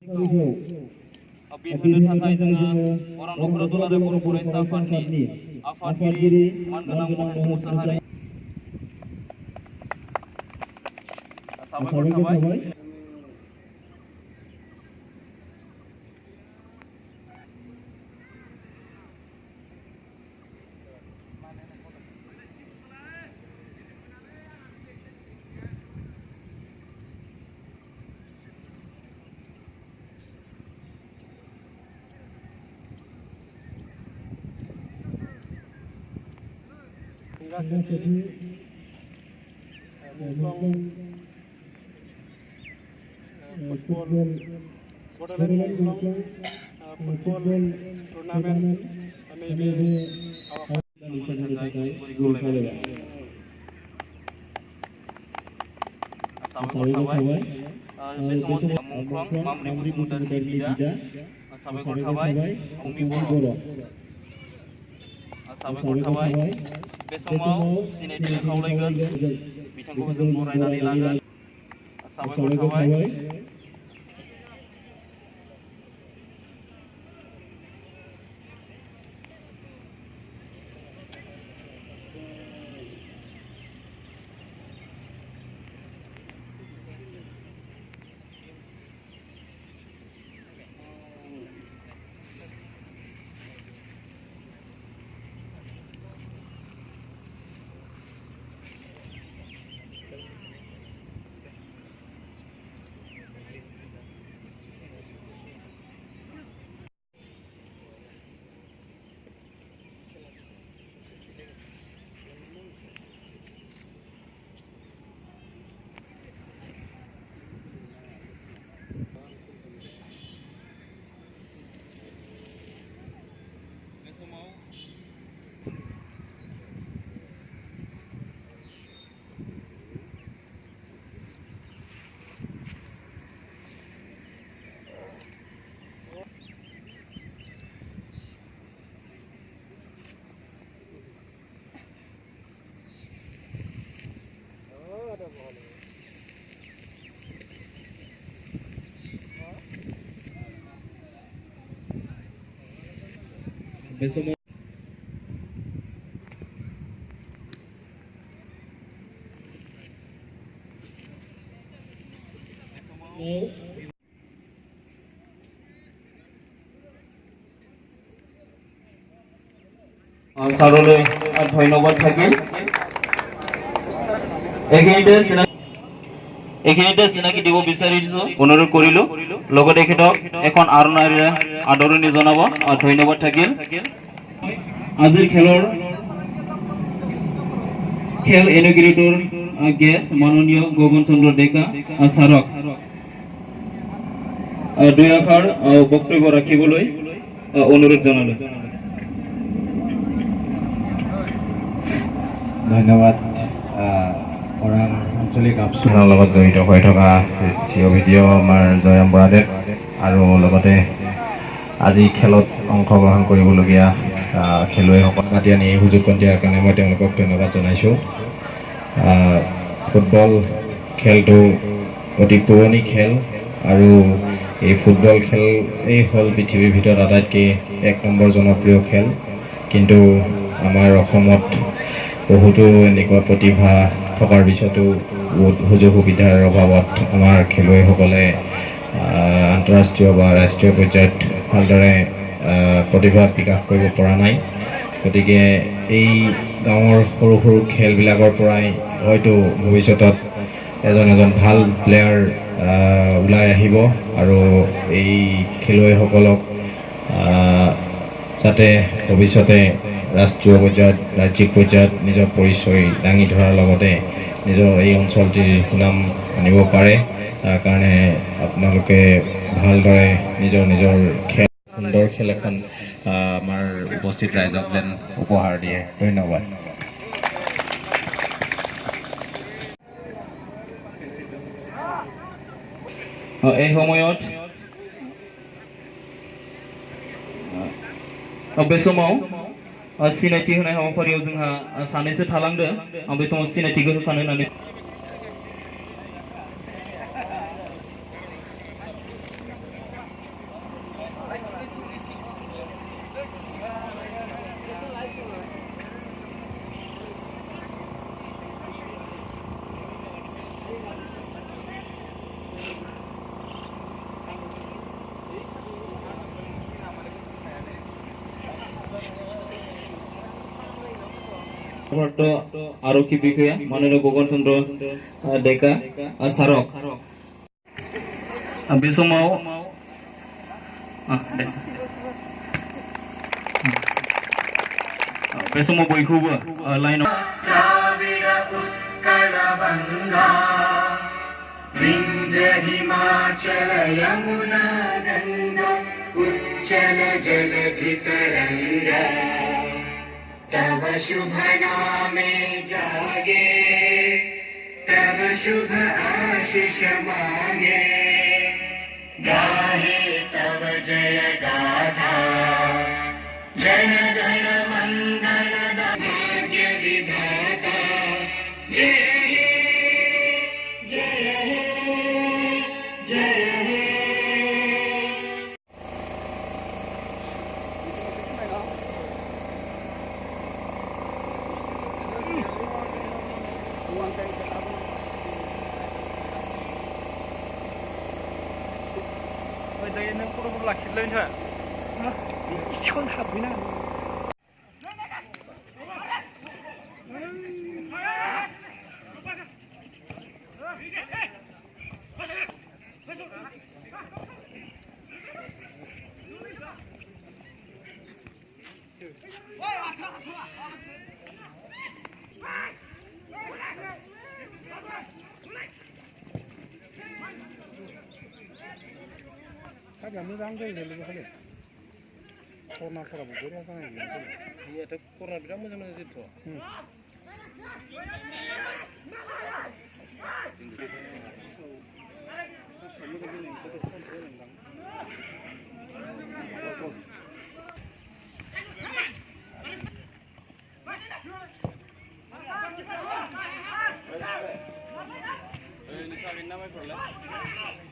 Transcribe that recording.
बिर होनो थाखाय जोङो अरां दखरा दुलाराय बर' फरायसा आफादनि आफादगिरि मानगोनां महेश मुसाहारि साबायखर थाबाय। फुटबल बड'लेण्ड मुंख्लं फुटबल टुर्नामेन्ट नैबे हाबाफारिनि थाखाय गुरै खावलायबाय। साबायखर थाबाय। बे समाव मुंख्लं मामरि बसुमतारिनि बिदा साबायखर थाबाय। फंबाय बर' साबायखर थाबाय। बे समाव सिनायथिनो खावलायगोन बिथांखौ जों बरायनानै लागोन। साबायखर थाबाय। बे समाव সারলে ধন্যবাদ থাকিল। এইখিনিতে চিনাকি দিব বিচাৰিছো, অনুৰোধ কৰিলো। লগতে তেখেতক এখন আৰণাইৰে আদৰণি জনাব। ধন্যবাদ থাকিল। আজিৰ খেল ইনগ্ৰেটৰ গেষ্ট মাননীয় গগন চন্দ্ৰ ডেকা ছাৰক দুই আখৰ বক্তব্য ৰাখিবলৈ অনুৰোধ জনালো। ধন্যবাদ। ওৰাং আঞ্চলিক আবচনৰ লগত জড়িত হৈ থকা ভিডিঅ' আমাৰ জয়ৰাম বৰাদেৱ আৰু লগতে আজি খেলত অংশগ্ৰহণ কৰিবলগীয়া খেলুৱৈসকল মাতি আনি এই সুযোগকণ দিয়াৰ কাৰণে মই তেওঁলোকক ধন্যবাদ জনাইছোঁ। ফুটবল খেলটো অতি পুৰণি খেল আৰু এই ফুটবল খেলেই হ'ল পৃথিৱীৰ ভিতৰত আটাইতকৈ 1 নম্বৰ জনপ্ৰিয় খেল। কিন্তু আমাৰ অসমত বহুতো এনেকুৱা প্ৰতিভা থকাৰ পিছতো সুযোগ সুবিধাৰ অভাৱত আমাৰ খেলুৱৈসকলে আন্তঃৰাষ্ট্ৰীয় বা ৰাষ্ট্ৰীয় পৰ্যায়ত ভালদৰে প্ৰতিভা বিকাশ কৰিব পৰা নাই। গতিকে এই গাঁৱৰ সৰু সৰু খেলবিলাকৰ পৰাই হয়তো ভৱিষ্যতত এজন ভাল প্লেয়াৰ ওলাই আহিব আৰু এই খেলুৱৈসকলক যাতে ভৱিষ্যতে ৰাষ্ট্ৰীয় পৰ্যায়ত ৰাজ্যিক পৰ্যায়ত নিজৰ পৰিচয় দাঙি ধৰাৰ লগতে নিজৰ এই অঞ্চলটিৰ সুনাম আনিব পাৰে, তাৰ কাৰণে আপোনালোকে ভালদৰে নিজৰ খেল সুন্দৰ খেল এখন আমাৰ উপস্থিত ৰাইজক যেন উপহাৰ দিয়ে। ধন্যবাদ। এই সময়ত बे समाव सिनायथि होनाय हाबाफारियाव जोंहा सानैसो थालांदों। बे समाव सिनायथिखौ होखानो होननानै ভাৰপ্ৰাপ্ত আৰক্ষী বিষয়া মাননীয় গগন চন্দ্ৰ ডেকা ছাৰক बे समाव बे समाव बयखौबो लाइनाव हिमाचल यमुना गंगा उच्चल जलधि तरंगा तव शुभ नामे जागे तव शुभ आशीष मांगे गाहे तव जय गाथा जन गण मंगल भाग्य विधाता जय हे जय हे जय हे Agak moजां जायो लोगोफोर करनाफोराबो बोरै जानाय बेयाथ' करना बिराद मोजां मोजां जिथ' Ini